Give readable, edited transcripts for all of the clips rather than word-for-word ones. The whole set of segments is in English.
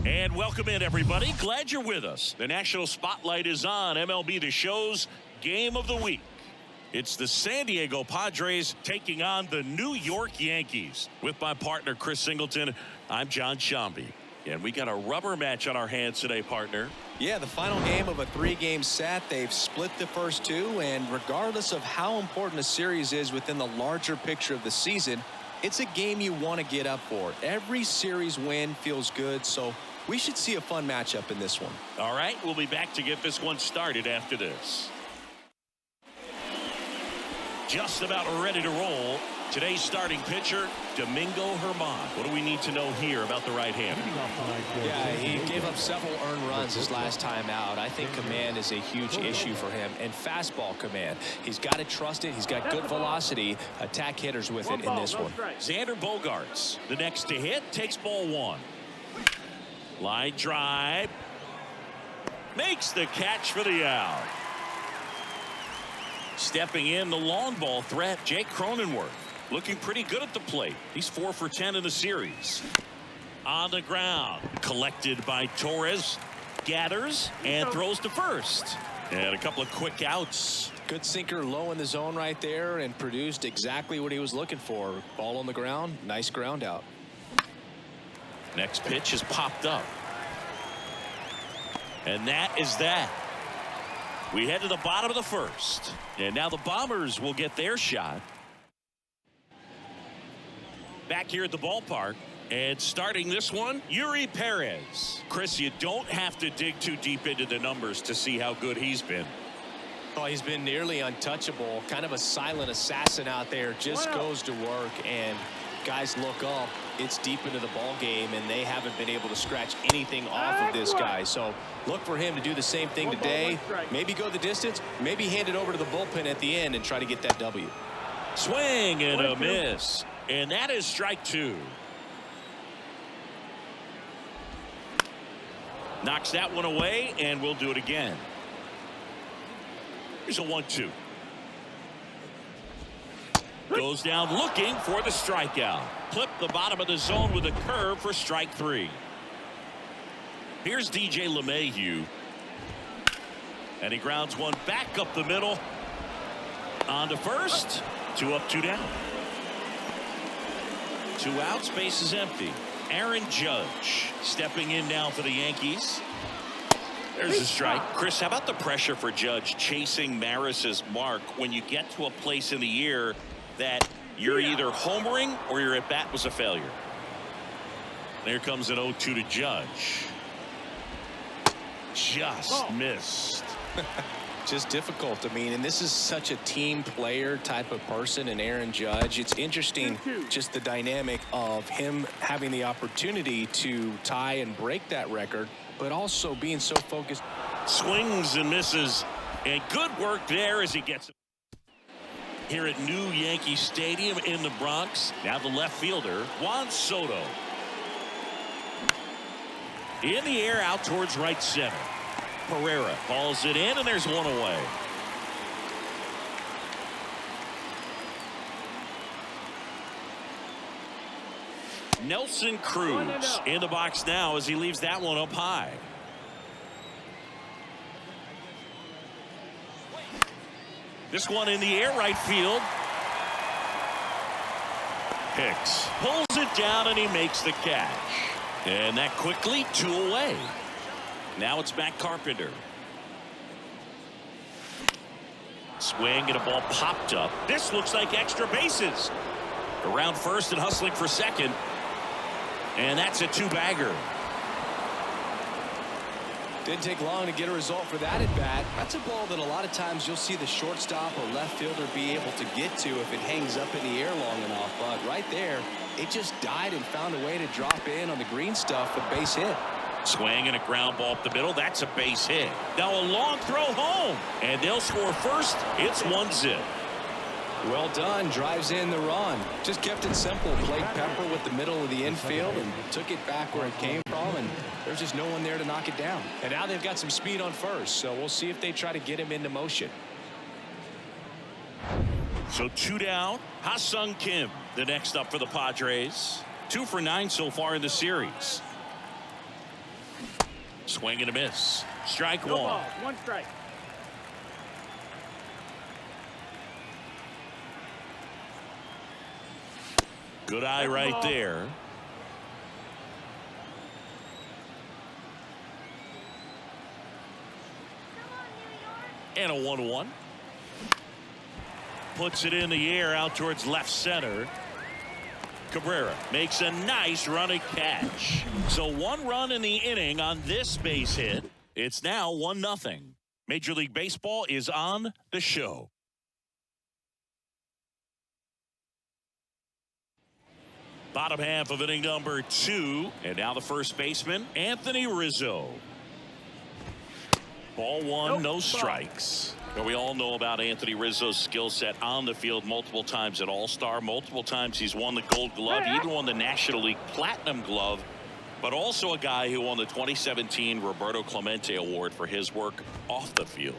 And welcome in, everybody. Glad you're with us. The national spotlight is on MLB The Show's Game of the Week. It's the San Diego Padres taking on the New York Yankees. With my partner, Chris Singleton, I'm John Shambi. And we got a rubber match on our hands today, partner. Yeah, the final game of a 3-game set. They've split the first two, and regardless of how important a series is within the larger picture of the season, it's a game you want to get up for. Every series win feels good, so we should see a fun matchup in this one. All right, we'll be back to get this one started after this. Just about ready to roll. Today's starting pitcher, Domingo Germán. What do we need to know here about the right-hander? Yeah, he gave up several earned runs his last time out. I think command is a huge issue for him, and fastball command. He's got to trust it. He's got good velocity. Attack hitters with it in this one. Xander Bogaerts, the next to hit, takes ball one. Line drive. Makes the catch for the out. Stepping in, the long ball threat, Jake Cronenworth. Looking pretty good at the plate. He's 4 for 10 in the series. On the ground. Collected by Torres. Gathers and throws to first. And a couple of quick outs. Good sinker low in the zone right there and produced exactly what he was looking for. Ball on the ground. Nice ground out. Next pitch is popped up. And that is that. We head to the bottom of the first. And now the Bombers will get their shot. Back here at the ballpark. And starting this one, Yuri Perez. Chris, you don't have to dig too deep into the numbers to see how good he's been. Oh, he's been nearly untouchable. Kind of a silent assassin out there. Just goes to work, and guys look up. It's deep into the ball game, and they haven't been able to scratch anything off of this guy. So look for him to do the same thing today. Maybe go the distance. Maybe hand it over to the bullpen at the end and try to get that W. Swing and a miss. And that is strike two. Knocks that one away, and we'll do it again. Here's a 1-2. Goes down looking for the strikeout. Clip the bottom of the zone with a curve for strike three. Here's DJ LeMahieu. And he grounds one back up the middle. On to first. 2 up, 2 down. 2 outs, base is empty. Aaron Judge stepping in now for the Yankees. There's a strike. Chris, how about the pressure for Judge chasing Maris's mark when you get to a place in the year that you're either homering or your at bat was a failure? There comes an 0-2 to Judge. Just missed. Just difficult. I mean, and this is such a team player type of person, and Aaron Judge. It's interesting just the dynamic of him having the opportunity to tie and break that record, but also being so focused. Swings and misses, and good work there as he gets it. Here at New Yankee Stadium in the Bronx. Now the left fielder, Juan Soto. In the air out towards right center. Pereira calls it in, and there's one away. Nelson Cruz in the box now as he leaves that one up high. This one in the air right field. Hicks pulls it down and he makes the catch. And that quickly 2 away. Now it's back Carpenter. Swing and a ball popped up. This looks like extra bases. Around first and hustling for second. And that's a 2-bagger. Didn't take long to get a result for that at bat. That's a ball that a lot of times you'll see the shortstop or left fielder be able to get to if it hangs up in the air long enough. But right there, it just died and found a way to drop in on the green stuff for base hit. Swing and a ground ball up the middle. That's a base hit. Now a long throw home. And they'll score first. It's 1-0. Well done. Drives in the run. Just kept it simple. Played pepper with the middle of the infield and took it back where it came from. And there's just no one there to knock it down. And now they've got some speed on first. So we'll see if they try to get him into motion. So 2 down. Ha-Sung Kim, the next up for the Padres. 2 for 9 so far in the series. Swing and a miss. Strike No one. ball, one strike. Good eye right there. And a 1-1. Puts it in the air out towards left center. Cabrera makes a nice running catch. So 1 run in the inning on this base hit. It's now 1-0. Major League Baseball is on the show. Bottom half of inning number 2. And now the first baseman, Anthony Rizzo. Ball 1, no strikes. Well, we all know about Anthony Rizzo's skill set on the field. Multiple times at All-Star. Multiple times he's won the Gold Glove. He even won the National League Platinum Glove. But also a guy who won the 2017 Roberto Clemente Award for his work off the field.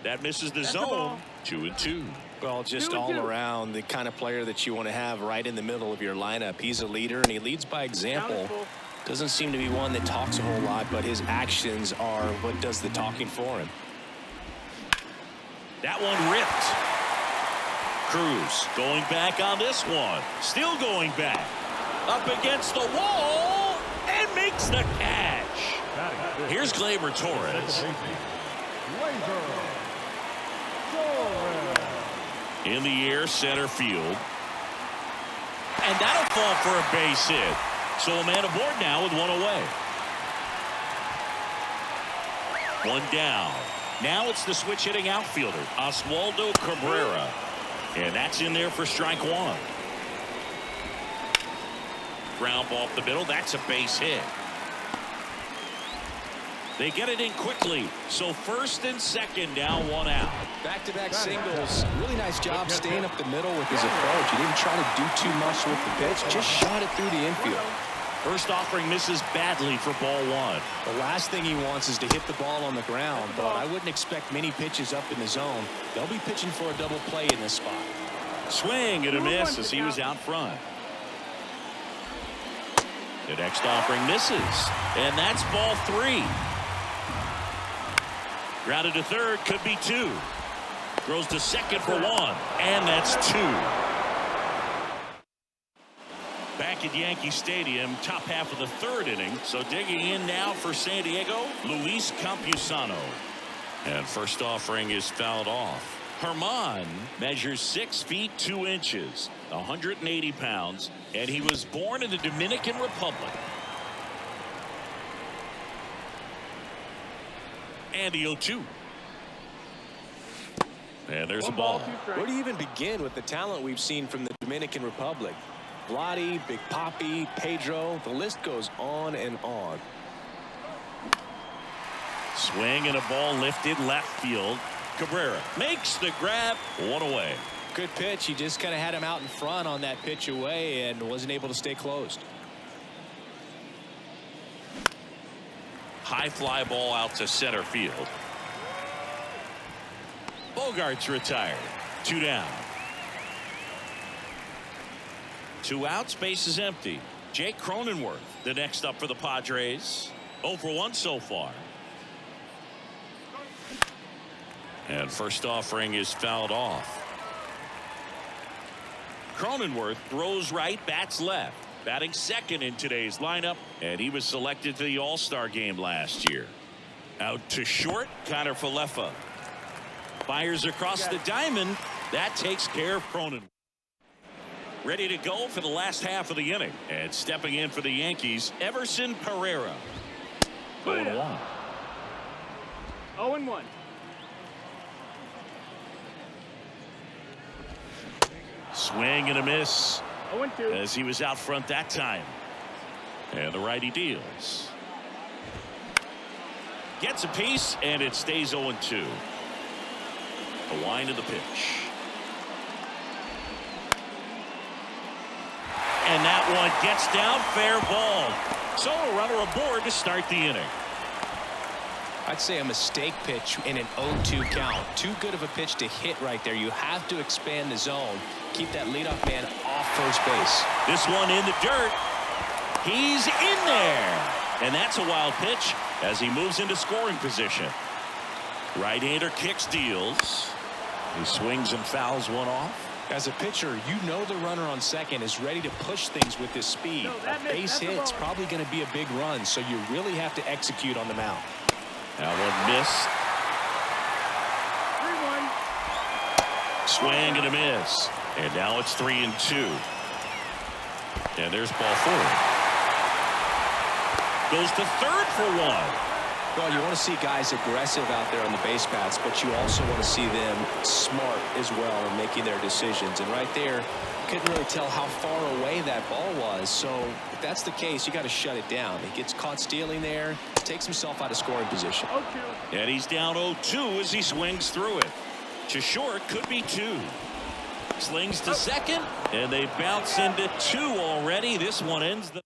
That misses the zone. 2-2. Well, just all around the kind of player that you want to have right in the middle of your lineup. He's a leader and he leads by example. Doesn't seem to be one that talks a whole lot, but his actions are what does the talking for him. That one ripped. Cruz going back on this one. Still going back. Up against the wall and makes the catch. Here's Gleyber Torres. In the air, center field. And that'll fall for a base hit. So a man aboard now with 1 away. 1 down. Now it's the switch hitting outfielder, Oswaldo Cabrera. And that's in there for strike 1. Ground ball up the middle. That's a base hit. They get it in quickly. So first and second, now 1 out. Back-to-back singles. Really nice job staying up the middle with his approach. He didn't try to do too much with the pitch. Just shot it through the infield. First offering misses badly for ball 1. The last thing he wants is to hit the ball on the ground, but I wouldn't expect many pitches up in the zone. They'll be pitching for a double play in this spot. Swing and a miss as he was out front. The next offering misses. And that's ball 3. Grounded to third, could be 2. Throws to second for 1. And that's 2. Back at Yankee Stadium, top half of the 3rd inning. So digging in now for San Diego, Luis Campusano. And first offering is fouled off. Herman measures 6 feet 2 inches, 180 pounds, and he was born in the Dominican Republic. And the 0-2. And there's a ball. Where do you even begin with the talent we've seen from the Dominican Republic? Vladi, Big Papi, Pedro, the list goes on and on. Swing and a ball lifted left field. Cabrera makes the grab. 1 away. Good pitch. He just kind of had him out in front on that pitch away and wasn't able to stay closed. High fly ball out to center field. Bogaerts retired. 2 down. 2 outs, base is empty. Jake Cronenworth, the next up for the Padres. 0 for 1 so far. And first offering is fouled off. Cronenworth throws right, bats left. Batting second in today's lineup, and he was selected to the All-Star game last year. Out to short, Connor Falefa. Fires across the diamond. That takes care of Cronenworth. Ready to go for the last half of the inning. And stepping in for the Yankees, Everson Pereira. 0-1. 0-1. Swing and a miss 0-2. as he was out front that time. And the righty deals. Gets a piece, and it stays 0-2. The wind of the pitch. And that one gets down, fair ball. So a runner aboard to start the inning. I'd say a mistake pitch in an 0-2 count. Too good of a pitch to hit right there. You have to expand the zone. Keep that leadoff man off first base. This one in the dirt. He's in there. And that's a wild pitch as he moves into scoring position. Right-hander kicks, deals. He swings and fouls one off. As a pitcher, you know the runner on second is ready to push things with his speed. A base hit's probably going to be a big run, so you really have to execute on the mound. That one missed. 3-1. Swing and a miss. And now it's 3-2. And there's ball 4. Goes to third for 1. Well, you want to see guys aggressive out there on the base paths, but you also want to see them smart as well in making their decisions. And right there, couldn't really tell how far away that ball was. So if that's the case, you got to shut it down. He gets caught stealing there, takes himself out of scoring position. And he's down 0-2 as he swings through it. To short, could be 2. Slings to second, and they bounce into 2 already. This one ends the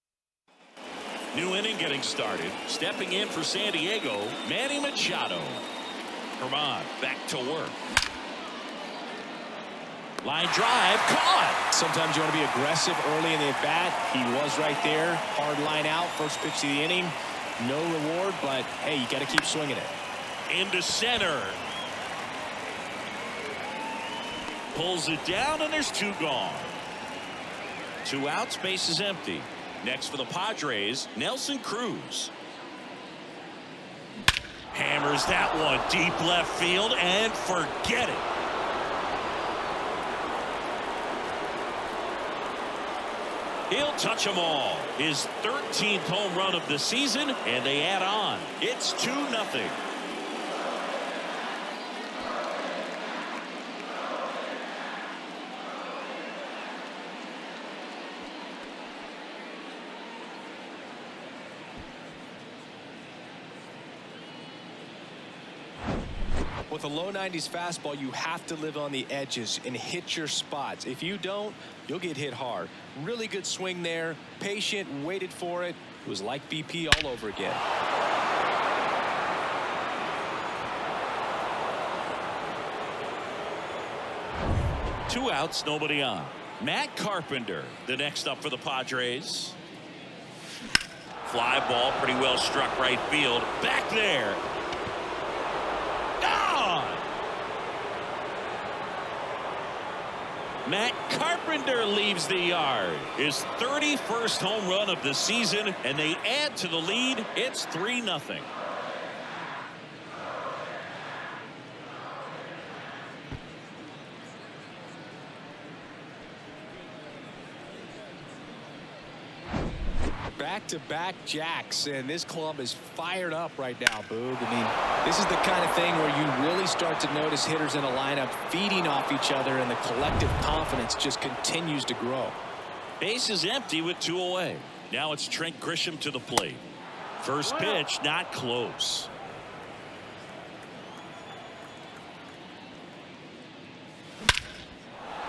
new inning getting started. Stepping in for San Diego, Manny Machado. Herman back to work. Line drive, caught. Sometimes you want to be aggressive early in the at-bat. He was right there. Hard line out, first pitch of the inning. No reward, but hey, you got to keep swinging it. Into center. Pulls it down, and there's 2 gone. 2 outs, base is empty. Next for the Padres, Nelson Cruz. Hammers that one deep left field and forget it. He'll touch them all. His 13th home run of the season, and they add on. It's 2-0. With a low 90s fastball, you have to live on the edges and hit your spots. If you don't, you'll get hit hard. Really good swing there. Patient, waited for it. It was like BP all over again. Two outs, nobody on. Matt Carpenter, the next up for the Padres. Fly ball, pretty well struck right field. Back there. Matt Carpenter leaves the yard. His 31st home run of the season, and they add to the lead. It's 3-0. Back-to-back jacks, and this club is fired up right now, Boog. I mean, this is the kind of thing where you really start to notice hitters in a lineup feeding off each other, and the collective confidence just continues to grow. Base is empty with 2 away. Now it's Trent Grisham to the plate. First pitch, not close.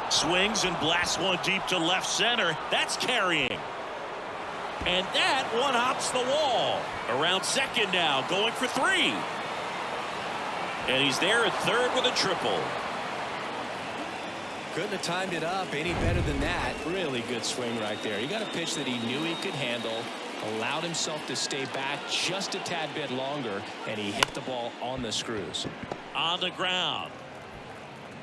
Swings and blasts one deep to left center. That's carrying. And that one hops the wall. Around second now, going for 3. And he's there at third with a triple. Couldn't have timed it up any better than that. Really good swing right there. He got a pitch that he knew he could handle, allowed himself to stay back just a tad bit longer, and he hit the ball on the screws. On the ground.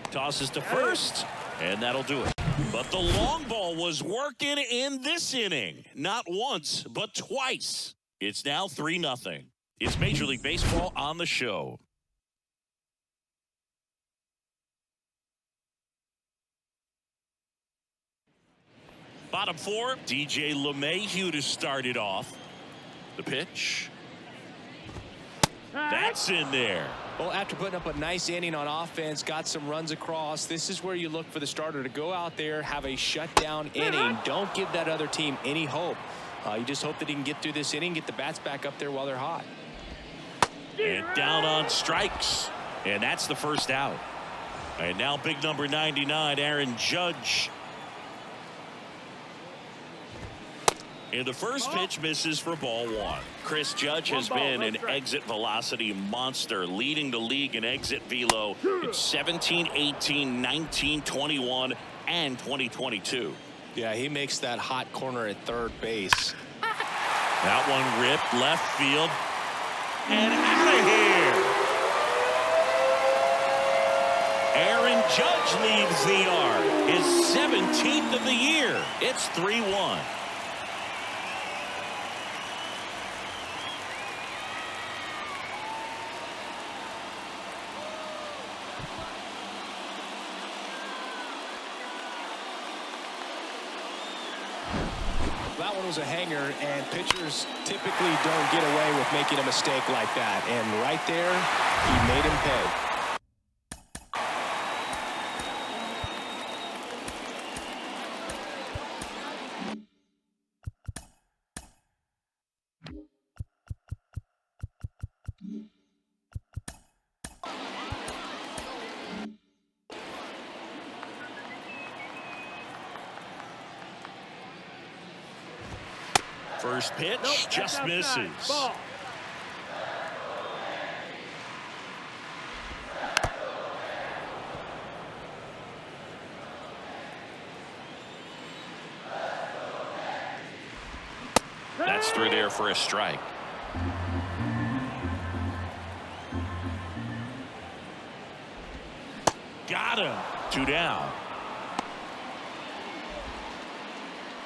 Tosses to first, and that'll do it. But the long ball was working in this inning. Not once, but twice. It's now 3-0. It's Major League Baseball on the show. Bottom 4, DJ LeMahieu to start it off. The pitch. That's in there. Well, after putting up a nice inning on offense, got some runs across, this is where you look for the starter to go out there, have a shutdown inning. Don't give that other team any hope. You just hope that he can get through this inning, get the bats back up there while they're hot. And down on strikes. And that's the first out. And now big number 99, Aaron Judge. And the first pitch misses for ball one. Chris Judge has been an exit velocity monster, leading the league in exit velo in 17, 18, 19, 21, and 2022. Yeah, he makes that hot corner at third base. That one ripped left field and out of here. Aaron Judge leaves the yard, his 17th of the year. It's 3-1. That one was a hanger, and pitchers typically don't get away with making a mistake like that. And right there, he made him pay. First pitch just misses. Ball. That's through there for a strike. Got him. 2 down.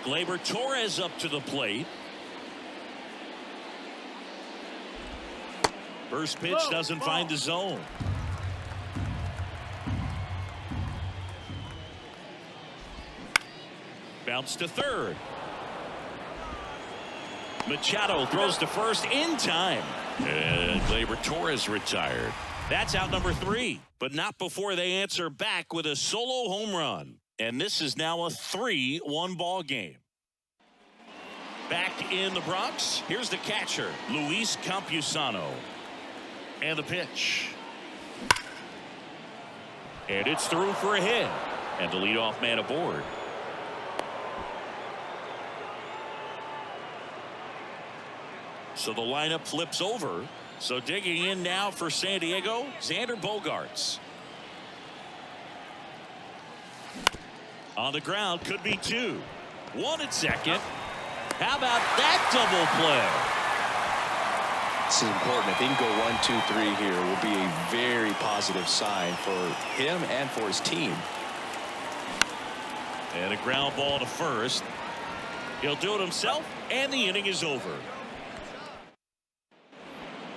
Gleyber Torres up to the plate. First pitch doesn't find the zone. Bounce to third. Machado throws to first in time. And Gleyber Torres retired. That's out number 3, but not before they answer back with a solo home run. And this is now a 3-1 ball game. Back in the Bronx, here's the catcher, Luis Campusano. And the pitch. And it's through for a hit. And the leadoff man aboard. So the lineup flips over. So digging in now for San Diego, Xander Bogaerts. On the ground, could be 2. 1 at second. How about that double play? This is important. If he can go 1, 2, 3 here, it will be a very positive sign for him and for his team. And a ground ball to first. He'll do it himself, and the inning is over.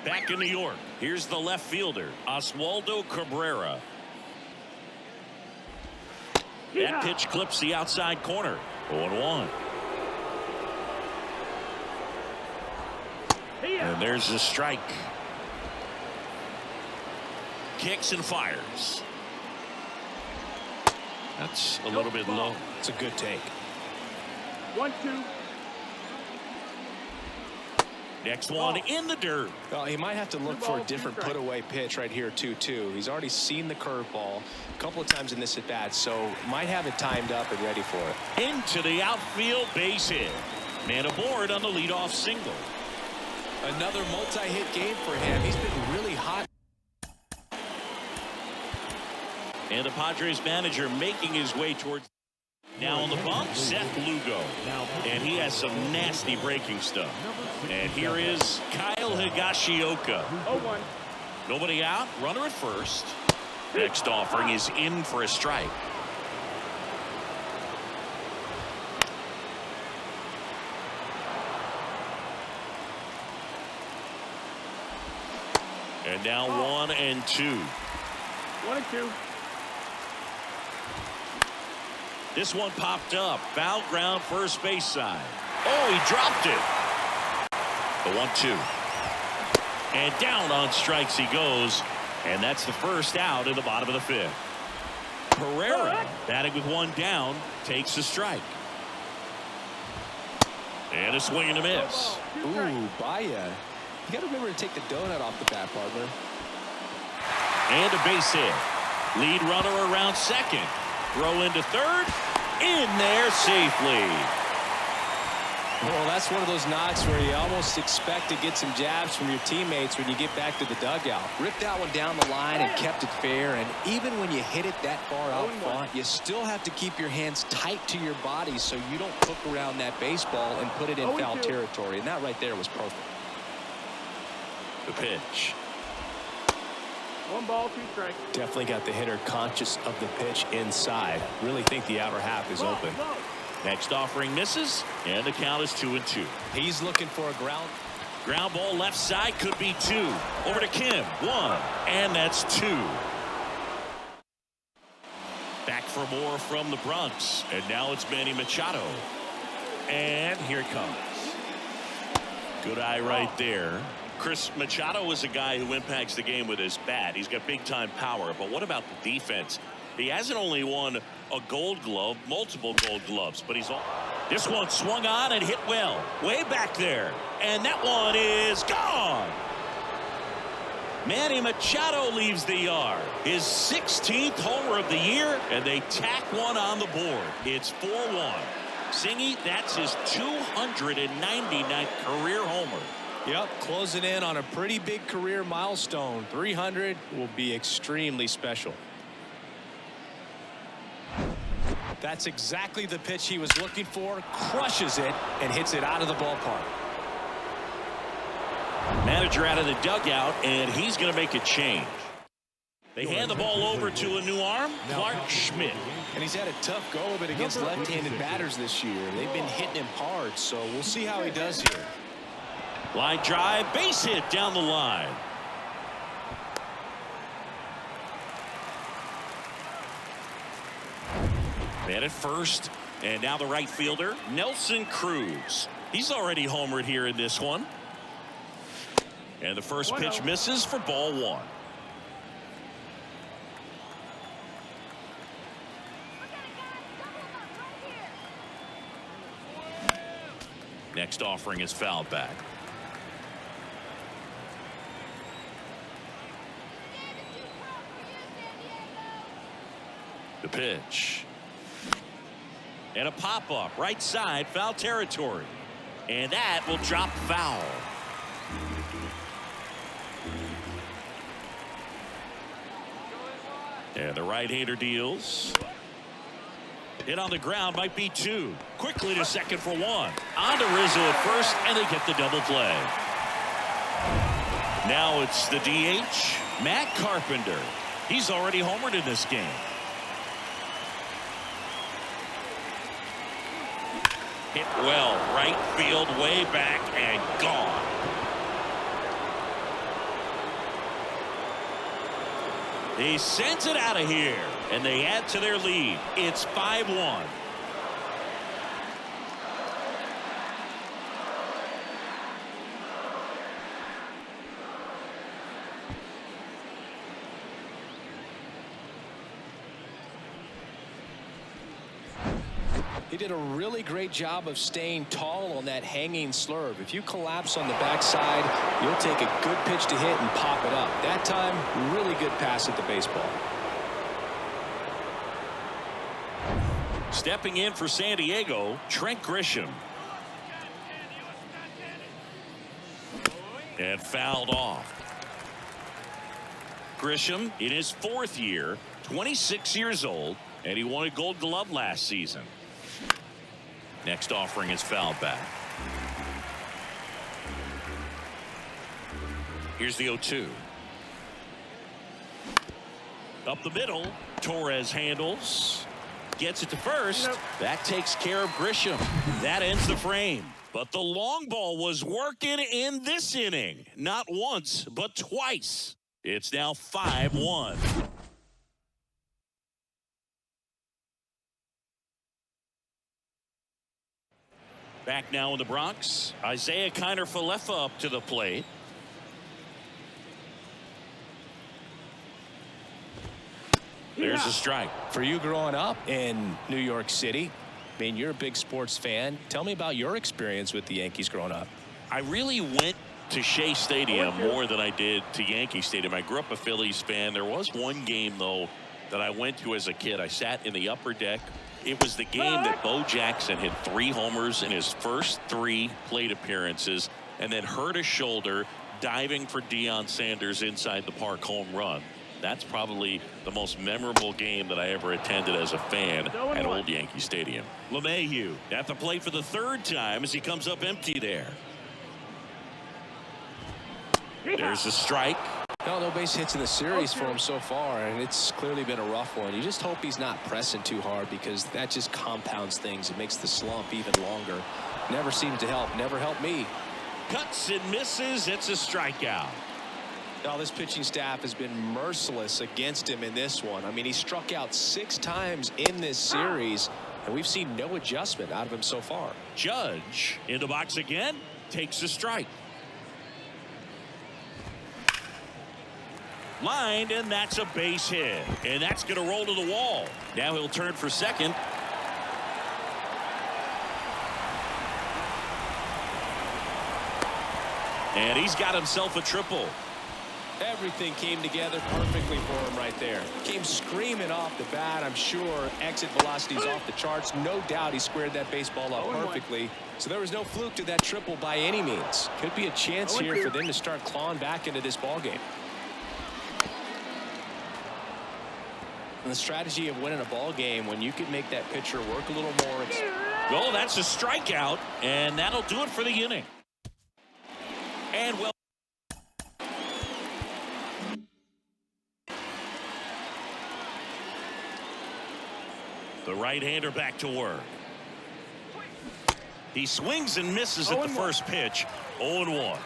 Back in New York, here's the left fielder, Oswaldo Cabrera. That pitch clips the outside corner. 0-1. And there's the strike. Kicks and fires. That's a little bit low. It's a good take. 1-2. Next one in the dirt. Well, he might have to look for a different put-away pitch right here, 2-2. He's already seen the curveball a couple of times in this at-bat, so might have it timed up and ready for it. Into the outfield, base hit. Man aboard on the leadoff single. Another multi-hit game for him. He's been really hot. And the Padres manager making his way towards. Now on the bump, Seth Lugo. And he has some nasty breaking stuff. And here is Kyle Higashioka. 0-1. Nobody out, runner at first. Next offering is in for a strike. And now 1-2. 1-2. This one popped up. Foul ground first base side. Oh, he dropped it. The 1-2. And down on strikes he goes. And that's the first out in the bottom of the 5th. Pereira, batting with 1 down, takes the strike. And a swing and a miss. Ooh, Baya. You got to remember to take the donut off the bat, partner. And a base hit. Lead runner around second. Throw into third. In there safely. Well, that's one of those knocks where you almost expect to get some jabs from your teammates when you get back to the dugout. Ripped that one down the line and kept it fair. And even when you hit it that far out front, you still have to keep your hands tight to your body so you don't hook around that baseball and put it in foul territory. And that right there was perfect. The pitch. 1 ball, 2 strikes. Definitely got the hitter conscious of the pitch inside. Really think the outer half is open. Next offering misses, and the count is 2-2. He's looking for a ground ball left side, could be 2. Over to Kim, 1, and that's 2. Back for more from the Bronx, and now it's Manny Machado. And here it comes. Good eye right there. Chris, Machado is a guy who impacts the game with his bat. He's got big-time power, but what about the defense? He hasn't only won a Gold Glove, multiple Gold Gloves, but he's all. This one swung on and hit well, way back there, and that one is gone. Manny Machado leaves the yard, his 16th homer of the year, and they tack one on the board. It's 4-1. Singy, that's his 299th career homer. Yep, closing in on a pretty big career milestone. 300 will be extremely special. That's exactly the pitch he was looking for. Crushes it and hits it out of the ballpark. Manager out of the dugout, and he's going to make a change. They hand the ball over to a new arm, Clark Schmidt. And he's had a tough go of it against left-handed batters this year. They've been hitting him hard, so we'll see how he does here. Line drive, base hit down the line. Man at first, and now the right fielder, Nelson Cruz. He's already homered here in this one. And the first pitch misses for ball 1. Next offering is fouled back. The pitch. And a pop-up right side, foul territory. And that will drop foul. And the right-hander deals. Hit on the ground, might be 2. Quickly to second for 1. On to Rizzo at first, and they get the double play. Now it's the DH, Matt Carpenter. He's already homered in this game. Hit well, right field, way back, and gone. He sends it out of here, and they add to their lead. It's 5-1. He did a really great job of staying tall on that hanging slurve. If you collapse on the backside, you'll take a good pitch to hit and pop it up. That time, really good pass at the baseball. Stepping in for San Diego, Trent Grisham. And fouled off. Grisham in his 4th year, 26 years old, and he won a Gold Glove last season. Next offering is fouled back. Here's the 0-2. Up the middle, Torres handles. Gets it to first. That takes care of Grisham. That ends the frame. But the long ball was working in this inning. Not once, but twice. It's now 5-1. Back now in the Bronx, Isaiah Kiner-Falefa up to the plate. There's a strike. For you growing up in New York City, I mean, you're a big sports fan. Tell me about your experience with the Yankees growing up. I really went to Shea Stadium more than I did to Yankee Stadium. I grew up a Phillies fan. There was one game, though, that I went to as a kid. I sat in the upper deck It was the game that Bo Jackson hit 3 homers in his first 3 plate appearances and then hurt his shoulder diving for Deion Sanders' inside the park home run. That's probably the most memorable game that I ever attended as a fan at Old Yankee Stadium. LeMahieu at the plate for the 3rd time as he comes up empty there. There's a strike. No base hits in the series for him so far, and it's clearly been a rough one. You just hope he's not pressing too hard, because that just compounds things. It makes the slump even longer. Never seems to help. Never helped me. Cuts and misses. It's a strikeout. Now, this pitching staff has been merciless against him in this one. I mean, he struck out 6 times in this series, and we've seen no adjustment out of him so far. Judge in the box again, takes a strike. Lined, and that's a base hit, and that's going to roll to the wall. Now he'll turn for second. And he's got himself a triple. Everything came together perfectly for him right there. Came screaming off the bat. I'm sure exit velocity's off the charts. No doubt he squared that baseball up perfectly. So there was no fluke to that triple by any means. Could be a chance here for them to start clawing back into this ball game. And the strategy of winning a ball game, when you can make that pitcher work a little more. Oh, that's a strikeout, and that'll do it for the inning. And well, the right-hander back to work. He swings and misses at the first pitch. 0-1.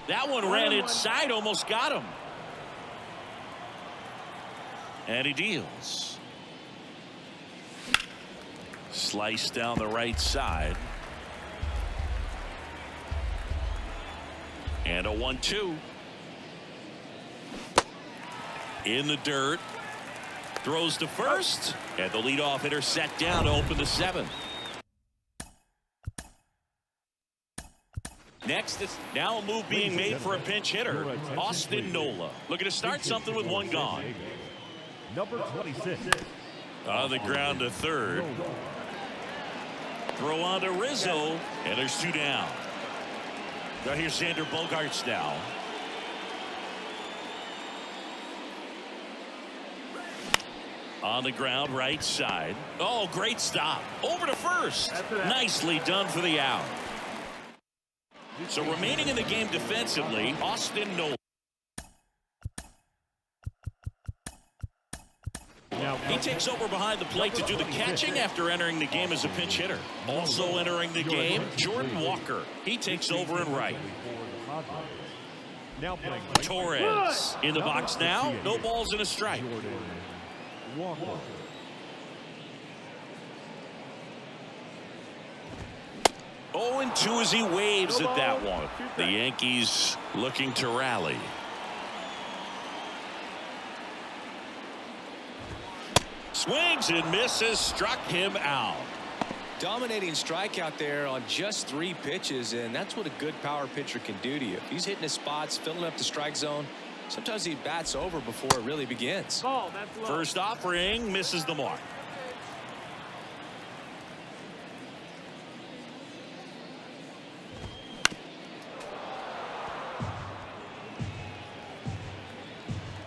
That one ran inside, almost got him. And he deals. Slice down the right side. And a 1-2. In the dirt. Throws to first. And the leadoff hitter set down to open the 7th. Next, it's now a move being made for a pinch hitter, Austin Nola. Looking to start something with 1 gone. Number 26. On the ground to third. Throw on to Rizzo, and there's 2 down. Now here's Xander Bogaerts now. On the ground, right side. Oh, great stop. Over to first. Nicely done for the out. So remaining in the game defensively, Austin Nola. He takes over behind the plate to do the catching after entering the game as a pinch hitter. Also entering the game, Jordan Walker. He takes over in right. Torres in the box now. No balls and a strike. Walker. 0-2 as he waves at that one. The Yankees looking to rally. Swings and misses, struck him out. Dominating strikeout there on just 3 pitches, and that's what a good power pitcher can do to you. If he's hitting his spots, filling up the strike zone, sometimes he bats over before it really begins. First offering misses the mark.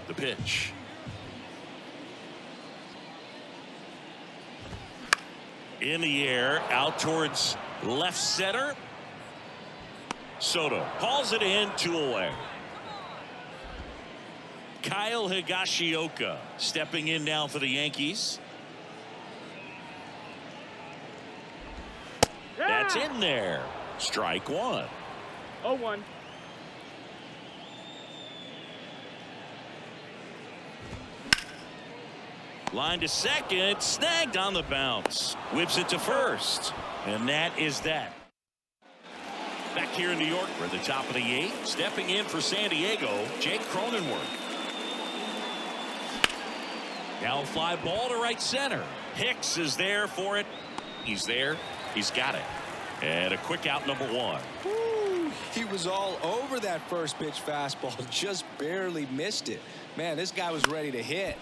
The pitch. In the air, out towards left center. Soto calls it in, 2 away. Kyle Higashioka stepping in now for the Yankees. That's in there. Strike 1. 0-1. Line to second, snagged on the bounce. Whips it to first. And that is that. Back here in New York, we're at the top of the 8th. Stepping in for San Diego, Jake Cronenworth. Now a fly ball to right center. Hicks is there for it. He's there. He's got it. And a quick out, number 1. He was all over that first pitch fastball, just barely missed it. Man, this guy was ready to hit.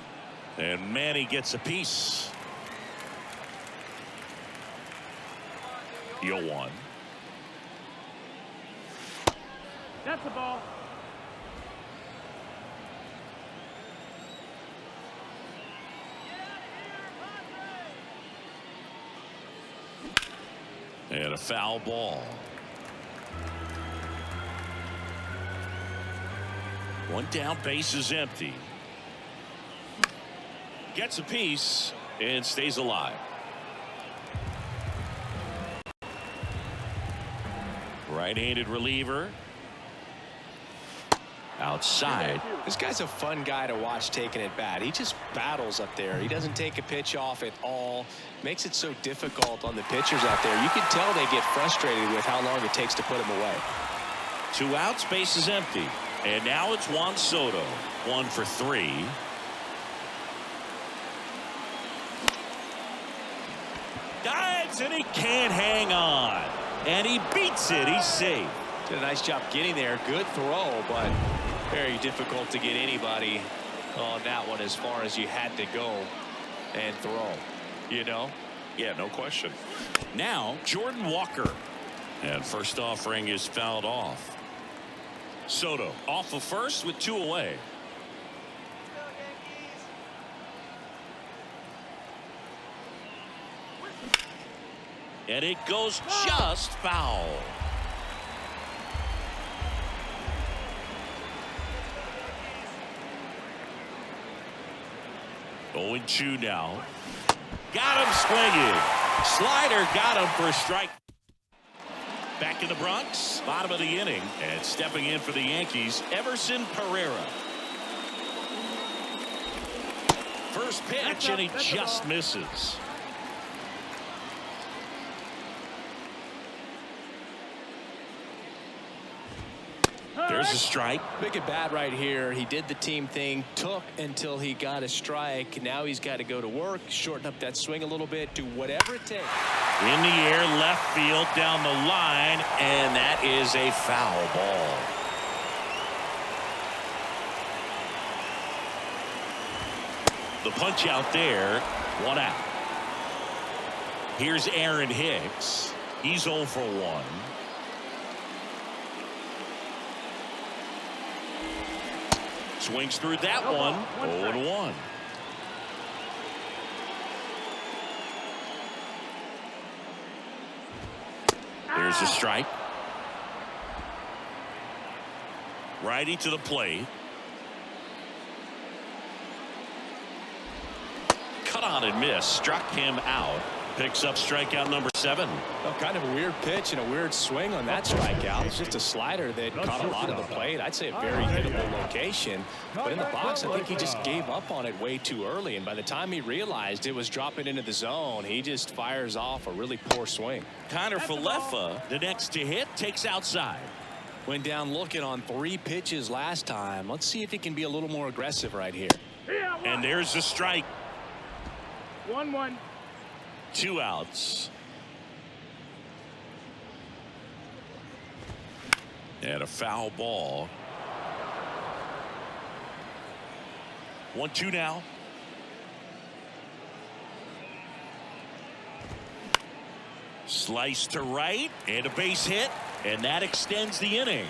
And Manny gets a piece. 0-1. That's the ball. And a foul ball. One down, base is empty. Gets a piece and stays alive. Right-handed reliever. Outside. This guy's a fun guy to watch taking at bat. He just battles up there. He doesn't take a pitch off at all. Makes it so difficult on the pitchers out there. You can tell they get frustrated with how long it takes to put him away. 2 outs, base is empty. And now it's Juan Soto. 1 for 3. Dives and he can't hang on. And he beats it. He's safe. Did a nice job getting there. Good throw, but very difficult to get anybody on that one as far as you had to go and throw. You know? Yeah, no question. Now, Jordan Walker. And first offering is fouled off. Soto off of first with 2 away. And it goes just foul. 0-2 now. Got him swinging. Slider got him for a strike. Back in the Bronx, bottom of the inning, and stepping in for the Yankees, Everson Pereira. First pitch, and he just misses. There's a strike. Big at bat right here. He did the team thing, took until he got a strike. Now he's got to go to work, shorten up that swing a little bit, do whatever it takes. In the air, left field, down the line, and that is a foul ball. The punch out there, 1 out. Here's Aaron Hicks. He's 0 for 1. Swings through that one. 0-1. There's a strike. Righty to the plate. Cut on and miss. Struck him out. Picks up strikeout number 7. Well, kind of a weird pitch and a weird swing on that strikeout. It's just a slider that caught a lot of the plate. I'd say a very hittable location. But in the box, I think he just gave up on it way too early. And by the time he realized it was dropping into the zone, he just fires off a really poor swing. Connor Falefa, the next to hit, takes outside. Went down looking on 3 pitches last time. Let's see if he can be a little more aggressive right here. And there's the strike. 1-1. 2 outs. And a foul ball. 1-2 now. Slice to right and a base hit, and that extends the inning.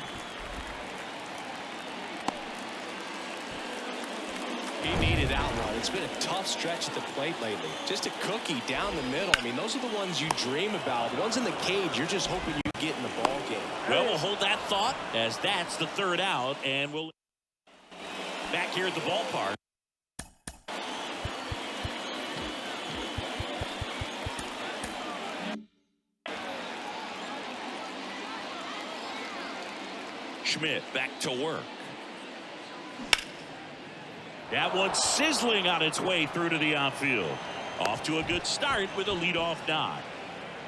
He needed that one. It's been a tough stretch at the plate lately. Just a cookie down the middle. I mean, those are the ones you dream about. The ones in the cage, you're just hoping you get in the ball game. Well, we'll hold that thought as that's the 3rd out, and we'll back here at the ballpark. Schmidt back to work. That one's sizzling on its way through to the outfield. Off to a good start with a leadoff knock.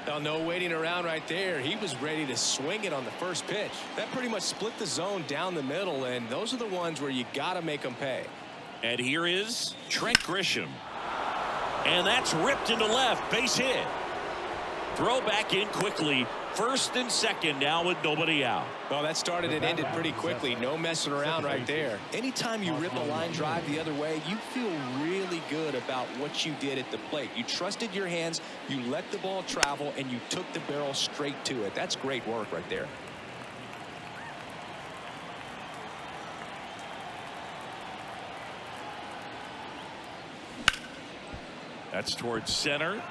Now, no waiting around right there. He was ready to swing it on the first pitch. That pretty much split the zone down the middle, and those are the ones where you got to make them pay. And here is Trent Grisham. And that's ripped into left. Base hit. Throw back in quickly First and second now with nobody out. Well, that started and ended pretty quickly. No messing around right there. Anytime you rip a line drive the other way, you feel really good about what you did at the plate. You trusted your hands, you let the ball travel, and you took the barrel straight to it. That's great work right there. That's towards center.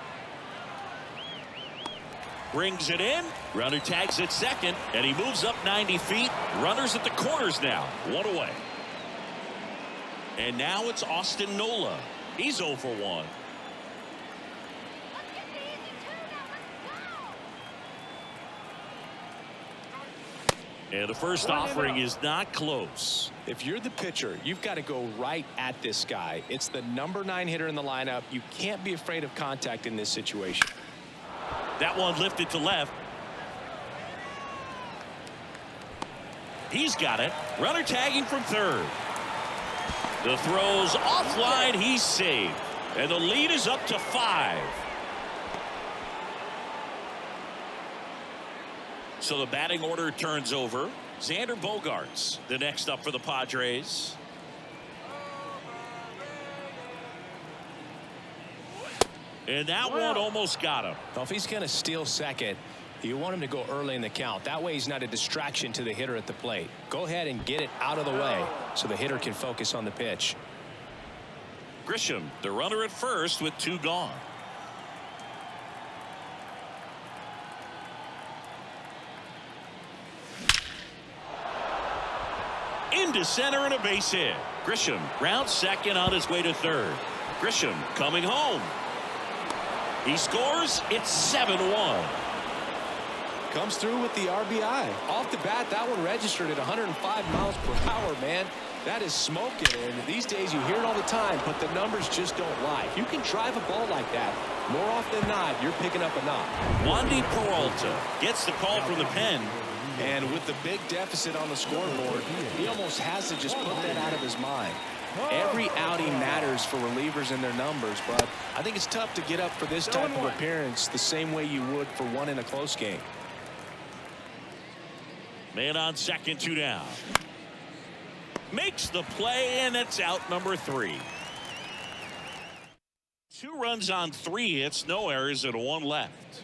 Brings it in. Runner tags at second, and he moves up 90 feet. Runners at the corners now. One away. And now it's Austin Nola. He's 0 for 1. And the first offering is not close. If you're the pitcher, you've got to go right at this guy. It's the number 9 hitter in the lineup. You can't be afraid of contact in this situation. That one lifted to left. He's got it. Runner tagging from third. The throw's offline. He's saved. And the lead is up to 5. So the batting order turns over. Xander Bogaerts, the next up for the Padres. And that one almost got him. Well, if he's going to steal second, you want him to go early in the count. That way he's not a distraction to the hitter at the plate. Go ahead and get it out of the way so the hitter can focus on the pitch. Grisham, the runner at first with 2 gone. Into center and a base hit. Grisham rounds second on his way to third. Grisham coming home. He scores. It's 7-1. Comes through with the RBI. Off the bat, that one registered at 105 miles per hour, man. That is smoking, and these days you hear it all the time, but the numbers just don't lie. If you can drive a ball like that, more often than not, you're picking up a knock. Wandy Peralta gets the call from the pen. And with the big deficit on the scoreboard, he almost has to just put that out of his mind. Every outing matters for relievers and their numbers, but I think it's tough to get up for this type of appearance the same way you would for one in a close game. Man on second, 2 down. Makes the play, and it's out number 3. 2 runs on 3 hits, no errors, and 1 left.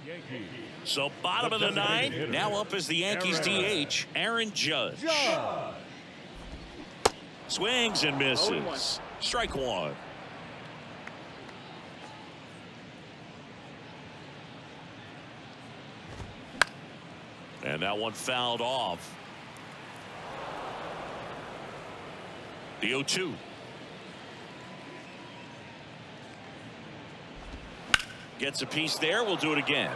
So bottom of the 9th, now up as the Yankees DH, Aaron Judge. Swings and misses. Strike 1. And that one fouled off. The 0-2. Gets a piece there. We'll do it again.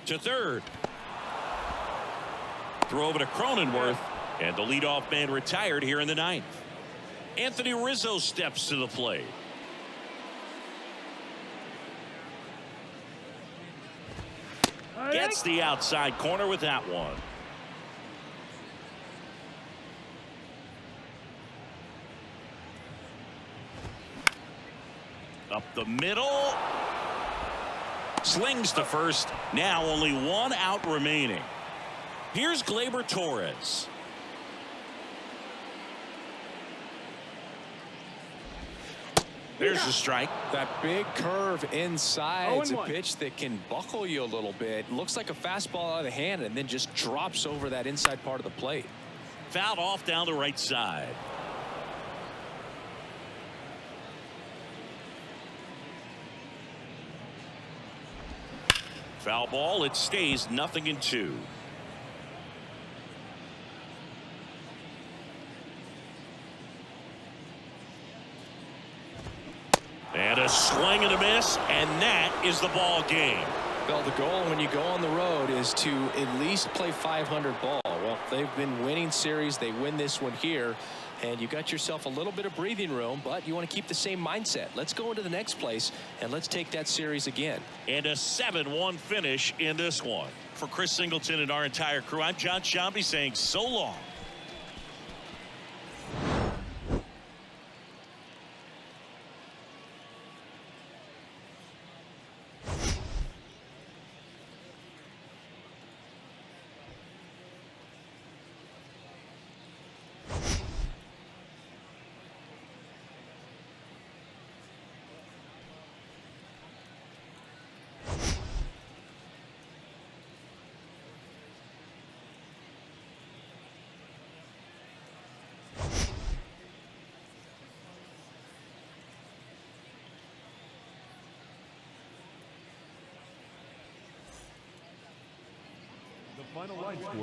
To third. Throw over to Cronenworth, and the leadoff man retired here in the 9th. Anthony Rizzo steps to the plate. Gets the outside corner with that one. Up the middle. Slings to first. Now only 1 out remaining. Here's Gleyber Torres. There's the strike. That big curve inside. It's a pitch that can buckle you a little bit. Looks like a fastball out of the hand and then just drops over that inside part of the plate. Fouled off down the right side. Foul ball. It stays 0-2. And a swing and a miss, and that is the ball game. Well, the goal when you go on the road is to at least play 500 ball. Well, they've been winning series. They win this one here, and you got yourself a little bit of breathing room, but you want to keep the same mindset. Let's go into the next place, and let's take that series again. And a 7-1 finish in this one. For Chris Singleton and our entire crew, I'm John Shambi saying so long. final line score.